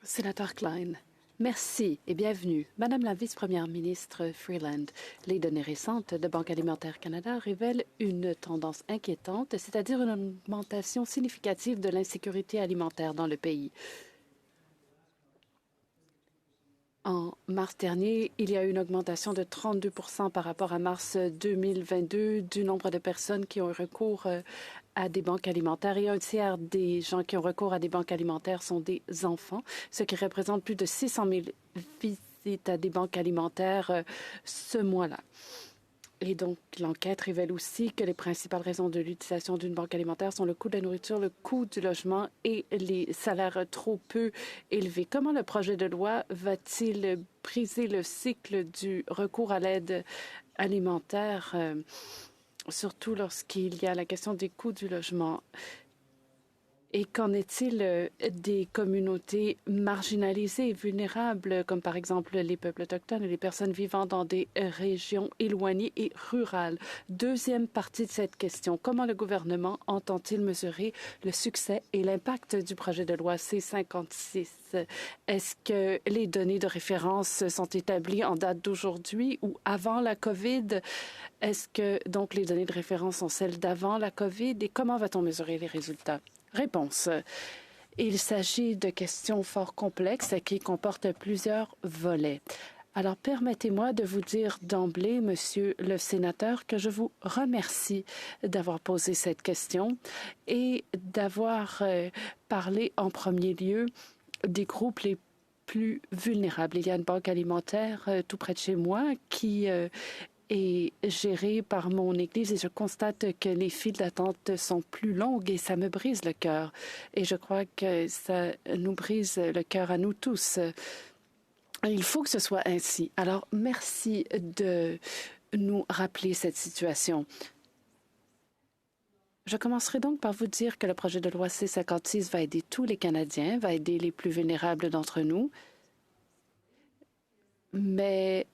Sénateur Klein, merci et bienvenue. Madame la vice-première ministre Freeland, les données récentes de Banque alimentaire Canada révèlent une tendance inquiétante, c'est-à-dire une augmentation significative de l'insécurité alimentaire dans le pays. En mars dernier, il y a eu une augmentation de 32 par rapport à mars 2022 du nombre de personnes qui ont recours à des banques alimentaires, et un tiers des gens qui ont recours à des banques alimentaires sont des enfants, ce qui représente plus de 600 000 visites à des banques alimentaires ce mois-là. Et donc, l'enquête révèle aussi que les principales raisons de l'utilisation d'une banque alimentaire sont le coût de la nourriture, le coût du logement et les salaires trop peu élevés. Comment le projet de loi va-t-il briser le cycle du recours à l'aide alimentaire, surtout lorsqu'il y a la question des coûts du logement? Et qu'en est-il des communautés marginalisées et vulnérables, comme par exemple les peuples autochtones et les personnes vivant dans des régions éloignées et rurales? Deuxième partie de cette question, comment le gouvernement entend-il mesurer le succès et l'impact du projet de loi C-56? Est-ce que les données de référence sont établies en date d'aujourd'hui ou avant la COVID? Est-ce que donc les données de référence sont celles d'avant la COVID? Et comment va-t-on mesurer les résultats? Réponse. Il s'agit de questions fort complexes qui comportent plusieurs volets. Alors, permettez-moi de vous dire d'emblée, Monsieur le sénateur, que je vous remercie d'avoir posé cette question et d'avoir parlé en premier lieu des groupes les plus vulnérables. Il y a une banque alimentaire tout près de chez moi qui est gérée par mon Église et je constate que les files d'attente sont plus longues et ça me brise le cœur. Et je crois que ça nous brise le cœur à nous tous. Il faut que ce soit ainsi. Alors, merci de nous rappeler cette situation. Je commencerai donc par vous dire que le projet de loi C-56 va aider tous les Canadiens, va aider les plus vulnérables d'entre nous, mais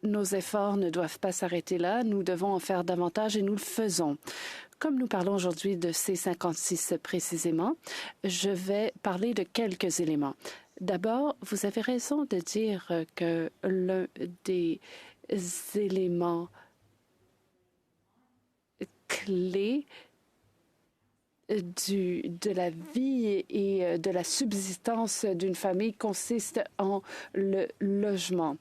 nos efforts ne doivent pas s'arrêter là. Nous devons en faire davantage et nous le faisons. Comme nous parlons aujourd'hui de C-56 précisément, je vais parler de quelques éléments. D'abord, vous avez raison de dire que l'un des éléments clés de la vie et de la subsistance d'une famille consiste en le logement.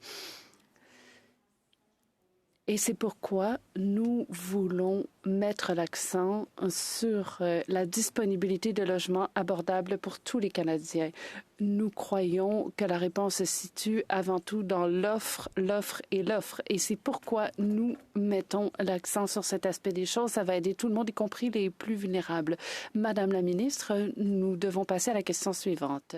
Et c'est pourquoi nous voulons mettre l'accent sur la disponibilité de logements abordables pour tous les Canadiens. Nous croyons que la réponse se situe avant tout dans l'offre, l'offre et l'offre. Et c'est pourquoi nous mettons l'accent sur cet aspect des choses. Ça va aider tout le monde, y compris les plus vulnérables. Madame la ministre, nous devons passer à la question suivante.